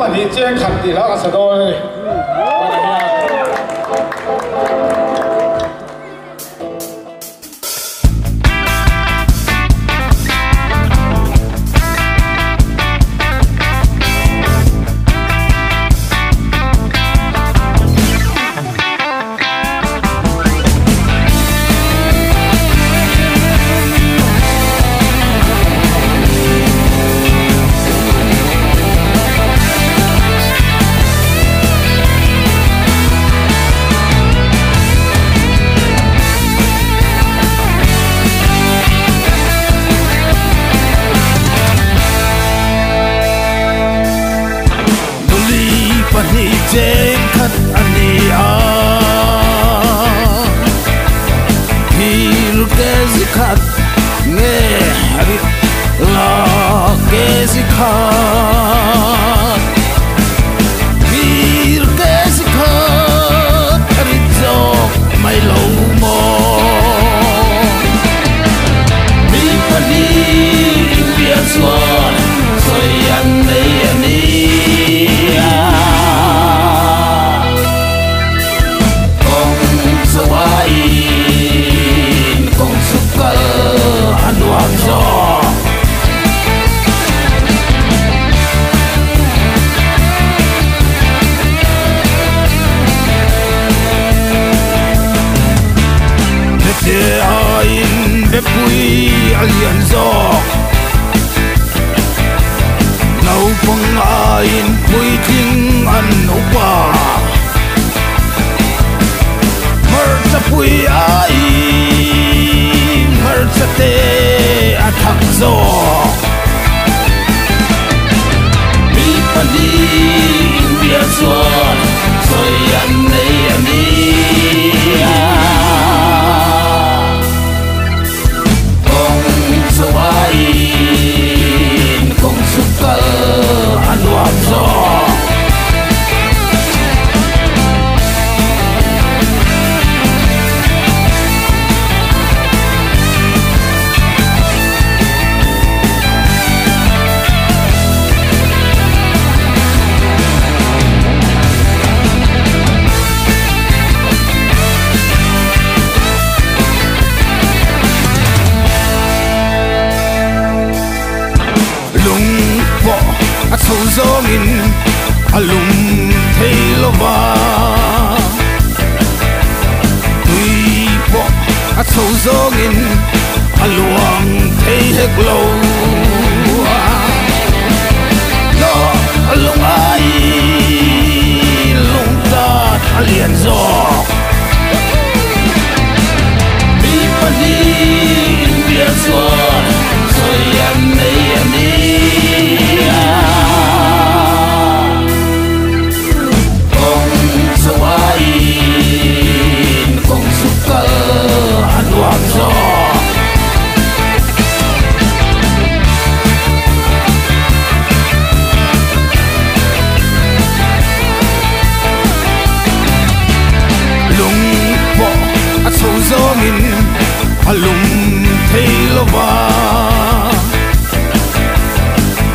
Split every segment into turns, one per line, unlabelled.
วันนี้เจ๊ขัดตีแล้วกับสะดอย
Jeng khat ania Hil ke zikhat nge harit la ke zikhat Hil ke zikhat harit jok mai lo mo Mi pani bia suan soi an nei ania Pui alian zok nau pang ain pui ting an upa mer sa pui ain mer sa te athak zok mi pani bia suan soi an nei ani kong sukal anwam zo sâu gió nghìn alum thấy lova tuy bộ sâu gió nghìn aluang thấy hết lâu lo alung ai lung ta alien gió mi pani bia suan soi an nei ani anwam zo lung po at sâu gió min alum thấy lova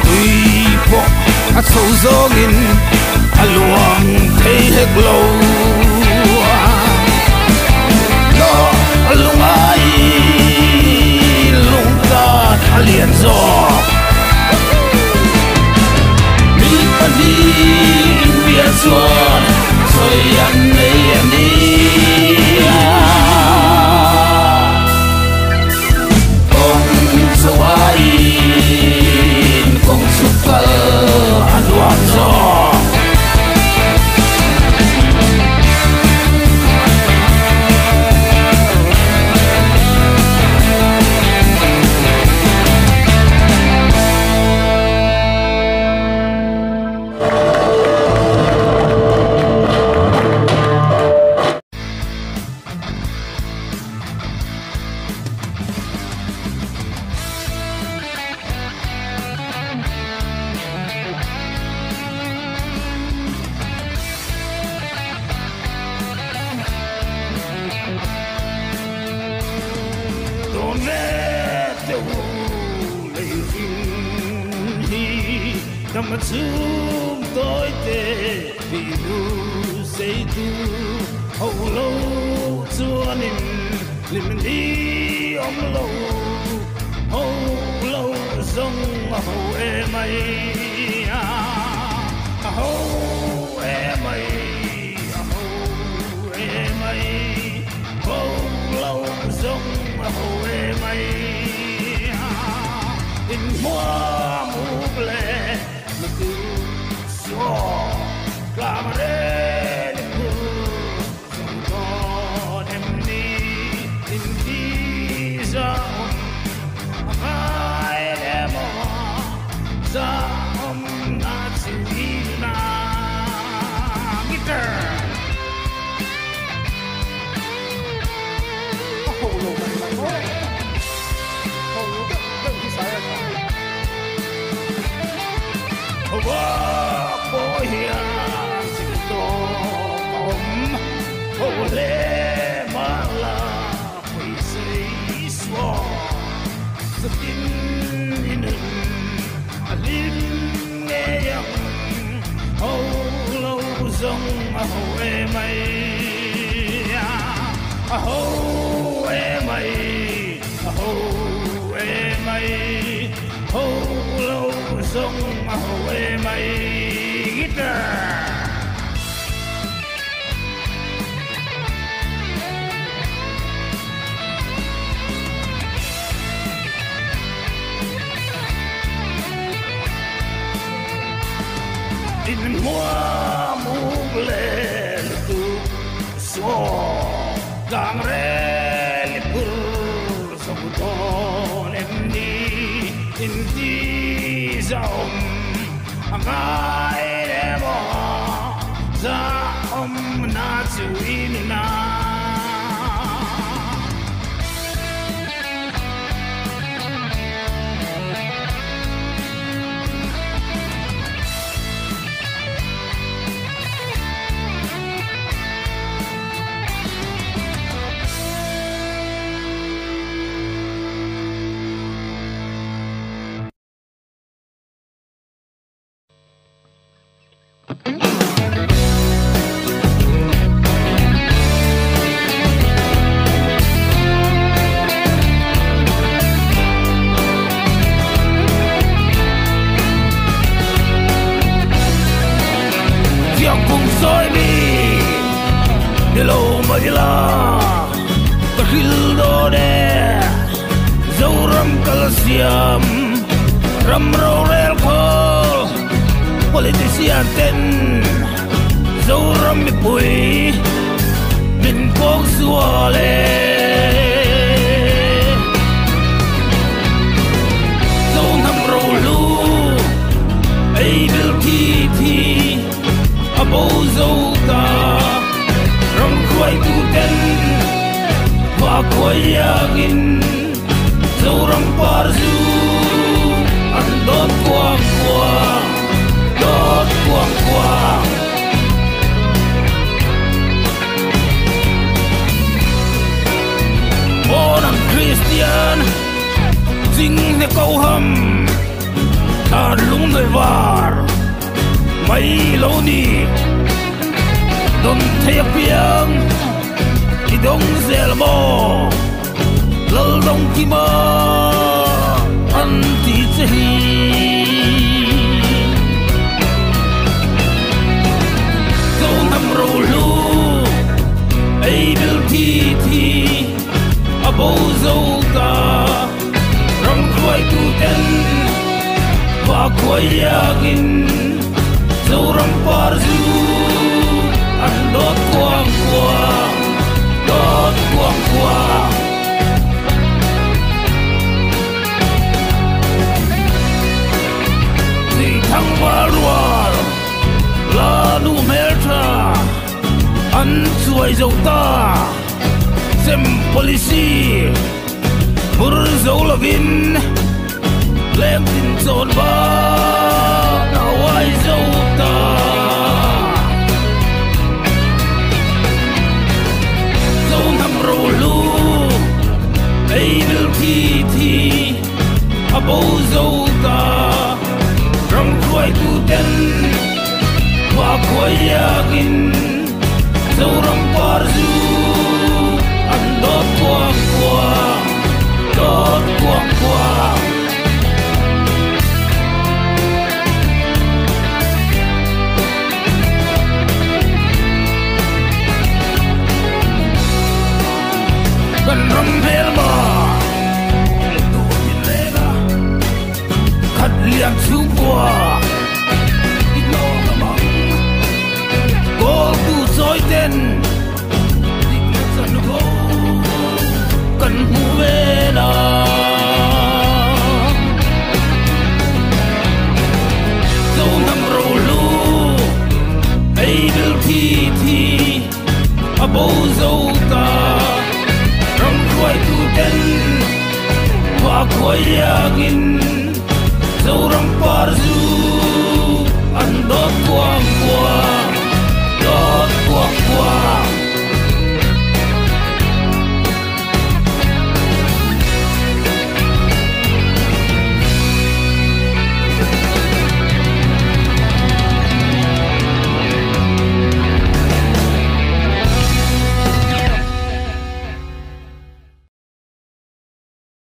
tuy po at sâu gió min aluang thấy hết lâu alung ai lung ta alien zo mi pani bia suan soi an nei ani kong sawai kong sukal anwam zo Come to tôi tê vì nu say tu hầu lâu chúa nín lim đi ông lâu hầu lâu dòng hầu em mày hầu em mày hầu em mày hầu lâu dòng hầu em mày in hoa mù lệ lực tu so clamare lực dòng con em đi in đi ra ai em ra na chili na guitar boy here sing to ole mala we say swore the tin in a lim nghe yang oh lâu dòng oh em mày oh em mày oh em mày oh lâu dòng oh em mày guitar in hoa mù lệ tu so gang re le pur so ton em đi in đi dòng ngai em ra na chu in na ram ro rel ko politician ten zo ram mi pui min kong suale zo nam ro lu ai bil ti ti abo zo ta ram khoi tu ten wa khoi yagin zo ram par zu đốt quang quang đốt quang quang ô nàng Christian chính để câu hầm ta lúng người var mấy lâu đi đồn thấy piang thì đông dễ là bò lỡ đông khi mơ ăn thì chỉ câu năm râu lu ai bil thi thi a bầu dâu ta ram khoi tu ten và khoi yagin dâu ram par zu ăn đốt quang quang đốt quang quang thăng hoa loa la nu melta an chuai dâu ta xem policy bur dâu là vin lem tin zon ba na wai dâu ta dâu nam ro lu ai bil thi thi a bầu dâu ta ram khoi tu ten kan ram helma tu min lega khat liang chu kwa ino ngamang go tu soi ten dik na san go kan hu ve na so nam ro lu ai bil thi thi a bo zo ta ram khoi tu ten wa khoi yagin zo ram par zu an dot kwang kwa dot kwang kwa